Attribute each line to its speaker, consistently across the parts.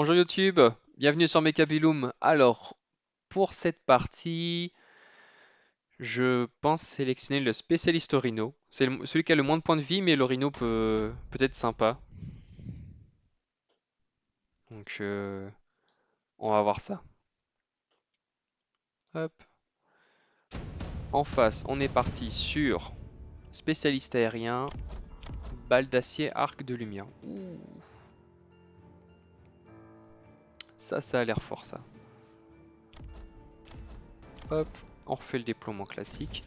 Speaker 1: Bonjour YouTube, bienvenue sur Mechabellum. Alors, pour cette partie, je pense sélectionner le spécialiste au rhino. C'est celui qui a le moins de points de vie, mais le rhino peut être sympa. Donc, on va voir ça. Hop. En face, on est parti sur spécialiste aérien, balle d'acier, arc de lumière. Ouh, ça a l'air fort ça. Hop, on refait le déploiement classique.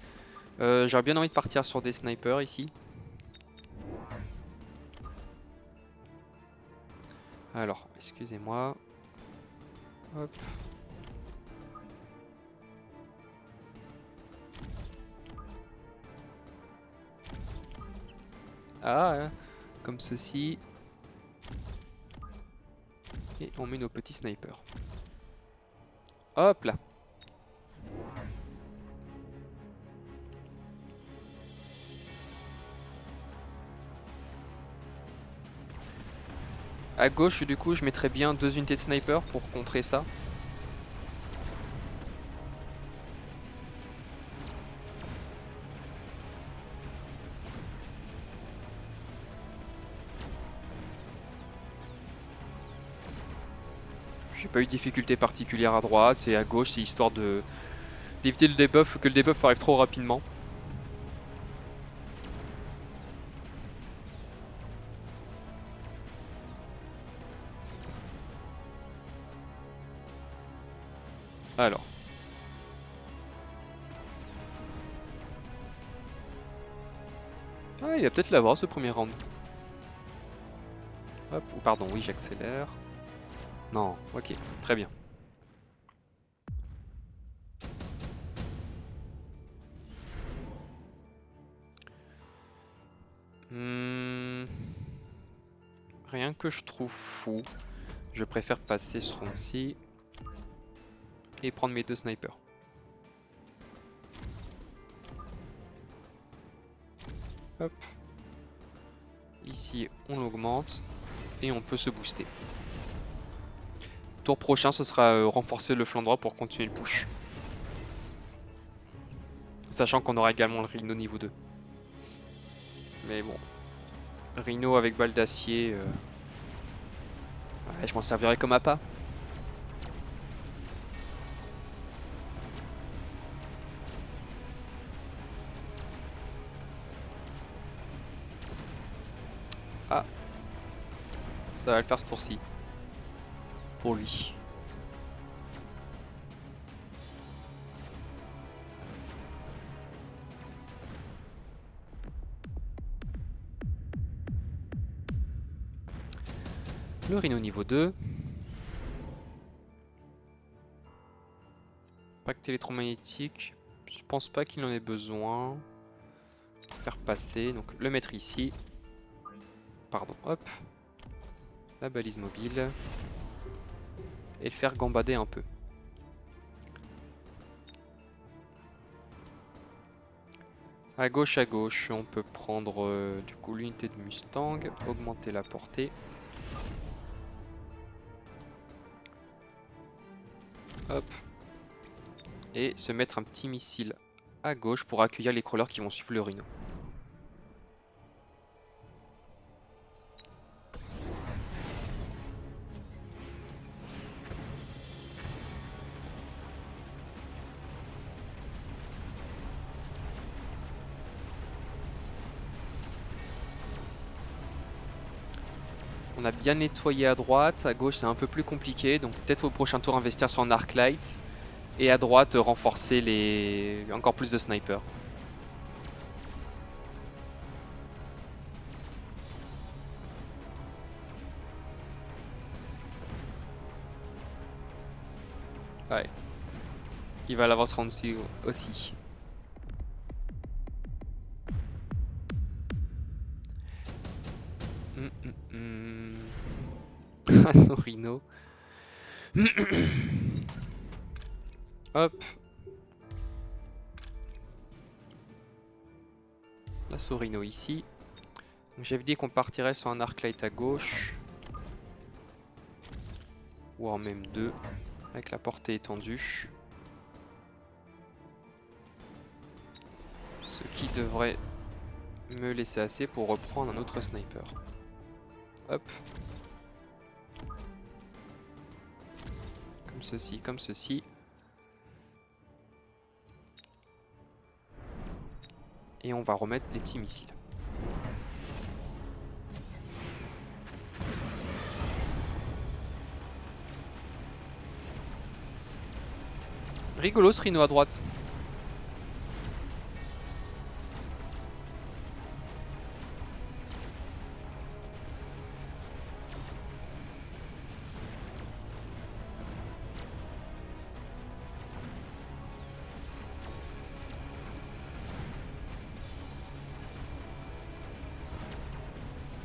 Speaker 1: J'aurais bien envie de partir sur des snipers ici. Alors, excusez-moi. Hop. Ah, comme ceci. Et on met nos petits snipers. Hop là. À gauche, du coup, je mettrais bien 2 unités de sniper pour contrer ça. J'ai pas eu de difficulté particulière à droite et à gauche, c'est histoire de d'éviter le debuff, que le debuff arrive trop rapidement. Alors. Ah, il va peut-être l'avoir ce premier round. Hop, ou pardon, oui, j'accélère. Non, ok, très bien. Hmm, rien que je trouve fou. Je préfère passer ce round-ci et prendre mes 2 snipers. Hop. Ici, on l'augmente et on peut se booster. Tour prochain, ce sera renforcer le flanc droit pour continuer le push. Sachant qu'on aura également le Rhino niveau 2. Mais bon, Rhino avec balle d'acier, ouais, je m'en servirai comme appât. Ah, ça va le faire ce tour-ci. Pour lui. Le Rhino niveau 2. Pacte électromagnétique, je pense pas qu'il en ait besoin. Faire passer, donc le mettre ici. Pardon, hop. La balise mobile. Et le faire gambader un peu. À gauche, on peut prendre du coup l'unité de Mustang, augmenter la portée. Hop. Et se mettre un petit missile à gauche pour accueillir les crawlers qui vont suivre le Rhino. On a bien nettoyé à droite, à gauche c'est un peu plus compliqué, donc peut-être au prochain tour investir sur un arc light. Et à droite renforcer encore plus de snipers. Ouais. Il va l'avoir ce round-ci aussi. Son Rhino. Hop. La Sorino ici. J'avais dit qu'on partirait sur un arc light à gauche. voire même 2, avec la portée étendue. Ce qui devrait me laisser assez pour reprendre un autre sniper. Hop. Comme ceci, comme ceci. Et on va remettre les petits missiles. Rigolo ce rhino à droite.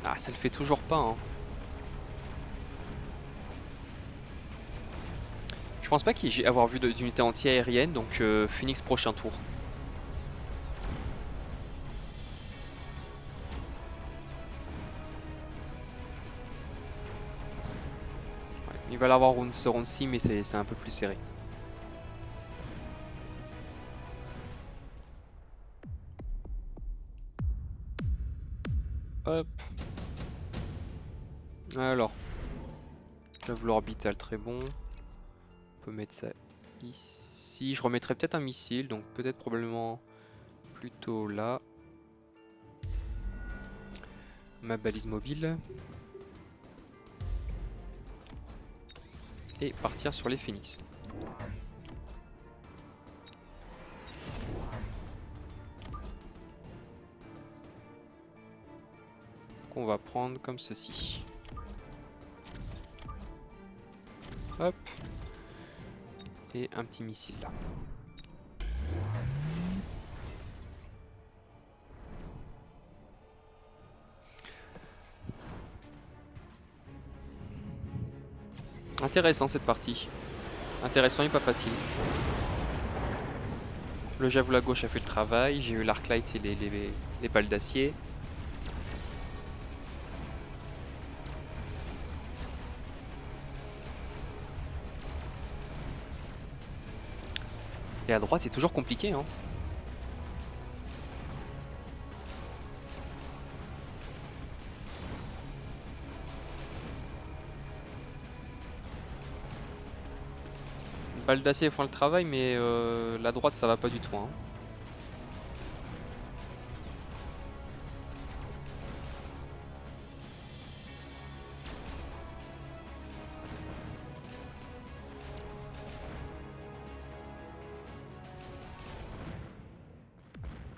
Speaker 1: Ah, ça le fait toujours pas, hein. Je pense pas qu'il ait avoir vu d'unité anti-aérienne, donc Phoenix prochain tour. Ouais, il va l'avoir ce round-ci, mais c'est un peu plus serré. Hop. Alors. J'avoue l'orbital très bon. On peut mettre ça ici. Je remettrai peut-être un missile, donc peut-être probablement plutôt là. Ma balise mobile. Et partir sur les Phoenix. Qu'on va prendre comme ceci. Hop. Et un petit missile là. Intéressant cette partie. Intéressant et pas facile. Le javelot à gauche a fait le travail. J'ai eu l'arc-light et les balles d'acier. Et à droite c'est toujours compliqué, hein. Balles d'acier font le travail, mais la droite ça va pas du tout, hein.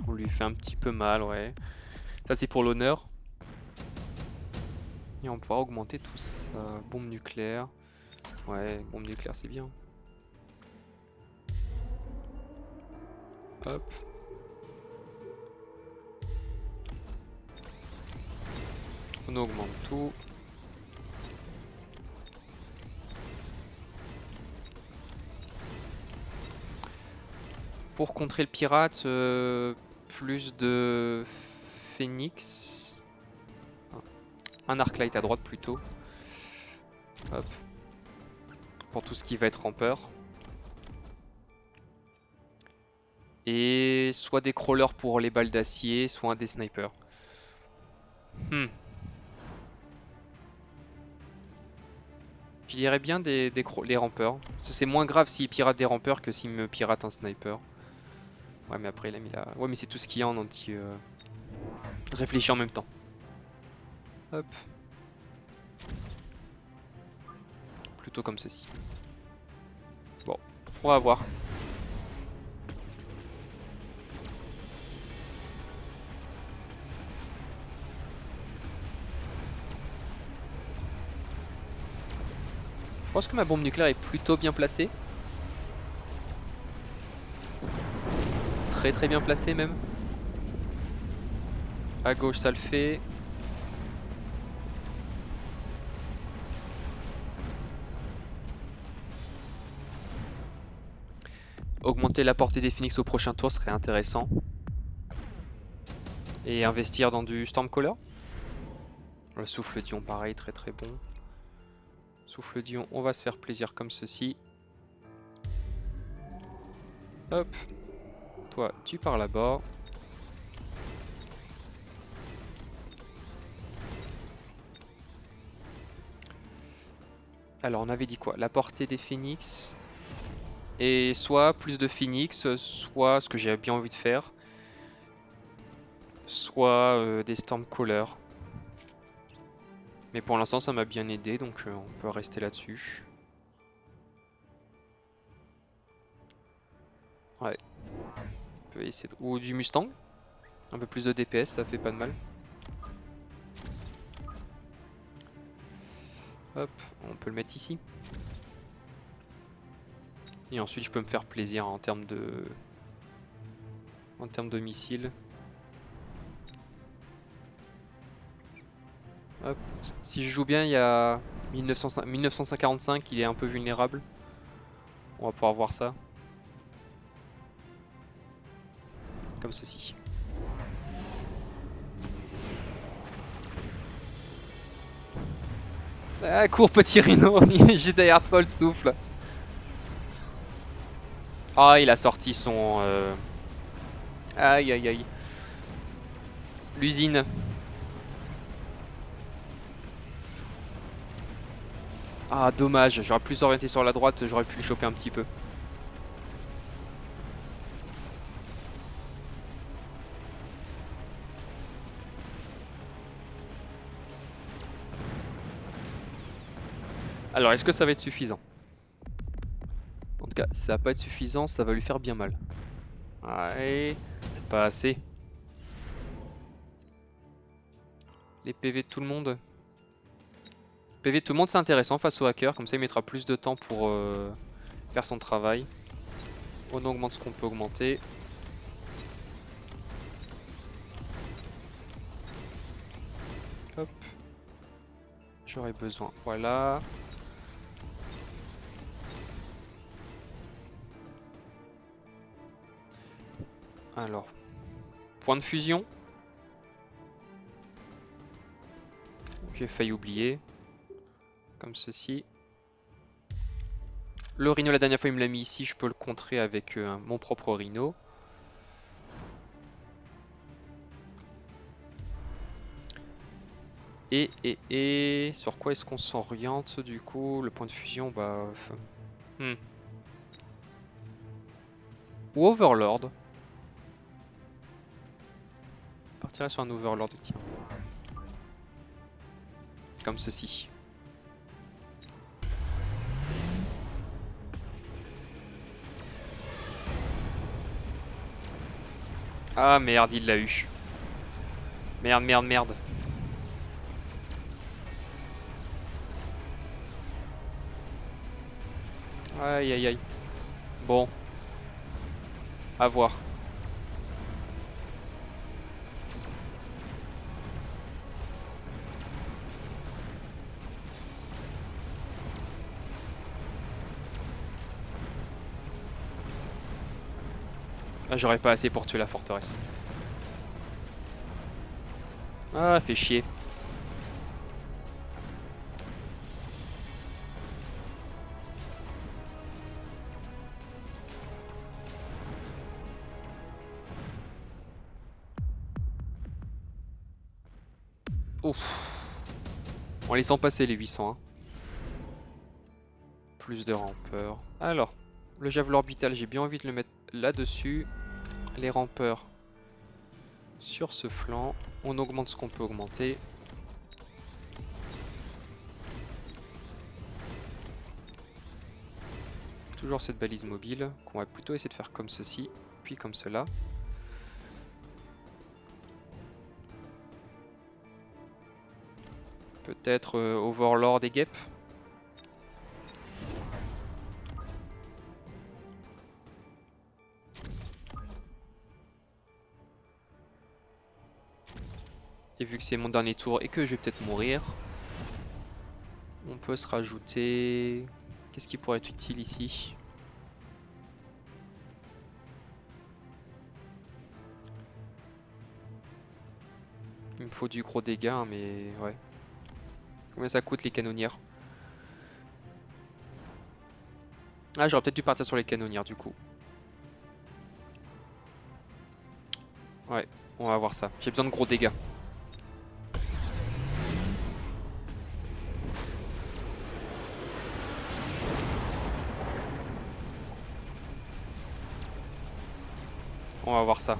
Speaker 1: On lui fait un petit peu mal, ouais. Ça c'est pour l'honneur. Et on pourra augmenter tout ça. Bombe nucléaire. Ouais, bombe nucléaire c'est bien. Hop. On augmente tout. Pour contrer le pirate, plus de Phoenix. Un arc-light à droite plutôt. Hop. Pour tout ce qui va être rampeur. Et soit des crawlers pour les balles d'acier, soit des snipers. Je dirais bien les rampeurs. C'est moins grave s'il pirate des rampeurs que s'il me pirate un sniper. Ouais, mais après il a mis la... Ouais, mais c'est tout ce qu'il y a en anti... Réfléchis en même temps. Hop. Plutôt comme ceci. Bon, on va voir. Je pense que ma bombe nucléaire est plutôt bien placée. Très bien placée même. À gauche ça le fait. Augmenter la portée des Phoenix au prochain tour serait intéressant. Et investir dans du Stormcaller. Le souffle Dion pareil, très bon. Souffle d'ion, on va se faire plaisir comme ceci. Hop. Toi, tu pars là-bas. Alors, on avait dit quoi? La portée des phénix. Et soit plus de phénix, soit ce que j'ai bien envie de faire, soit des Stormcallers. Mais pour l'instant, ça m'a bien aidé, donc on peut rester là-dessus. Ouais. On peut essayer ou du Mustang. Un peu plus de DPS, ça fait pas de mal. Hop, on peut le mettre ici. Et ensuite, je peux me faire plaisir en termes de missiles. Hop. Si je joue bien, il y a 1945, il est un peu vulnérable. On va pouvoir voir ça. Comme ceci. Ah, cours petit rhino, juste derrière toi le souffle. Ah, il a sorti son... Aïe aïe aïe. L'usine. Ah, dommage, j'aurais plus orienté sur la droite, j'aurais pu le choper un petit peu. Alors, est-ce que ça va être suffisant? En tout cas, si ça va pas être suffisant, ça va lui faire bien mal. Ouais, c'est pas assez. Les PV de tout le monde. PV de tout le monde, c'est intéressant face au hacker, comme ça il mettra plus de temps pour faire son travail. On augmente ce qu'on peut augmenter. Hop. J'aurais besoin. Voilà. Alors. Point de fusion. J'ai failli oublier. Comme ceci. Le rhino, la dernière fois, il me l'a mis ici. Je peux le contrer avec mon propre rhino. Et sur quoi est-ce qu'on s'oriente du coup? Le point de fusion, bah... Ou Overlord. Je partirais sur un Overlord, tiens. Comme ceci. Ah merde, il l'a eu. Merde, merde, merde. Aïe aïe aïe. Bon. À voir. Ah, j'aurais pas assez pour tuer la forteresse. Ah, fait chier. Ouf. En laissant passer les 800. Hein. Plus de rampeurs. Alors, le javelot orbital, j'ai bien envie de le mettre là-dessus. Les rampeurs sur ce flanc. On augmente ce qu'on peut augmenter. Toujours cette balise mobile qu'on va plutôt essayer de faire comme ceci, puis comme cela. Peut-être Overlord et Gep. Et vu que c'est mon dernier tour et que je vais peut-être mourir, on peut se rajouter... Qu'est-ce qui pourrait être utile ici? Il me faut du gros dégâts, mais ouais. Combien ça coûte les canonnières? Ah, j'aurais peut-être dû partir sur les canonnières du coup. Ouais, on va voir ça. J'ai besoin de gros dégâts. On va voir ça.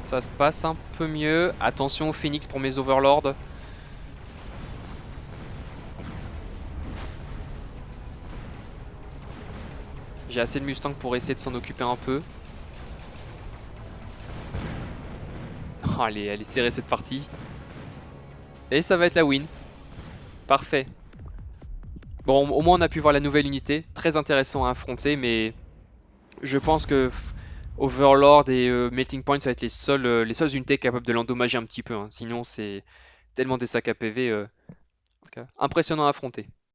Speaker 1: Ça se passe un peu mieux. Attention au Phoenix pour mes Overlords. J'ai assez de Mustang pour essayer de s'en occuper un peu. Oh, elle est serrée cette partie. Et ça va être la win. Parfait. Bon, au moins on a pu voir la nouvelle unité. Très intéressant à affronter, mais je pense que Overlord et Melting Point, ça va être les seules unités capables de l'endommager un petit peu, hein. Sinon, c'est tellement des sacs à PV. En tout cas, impressionnant à affronter.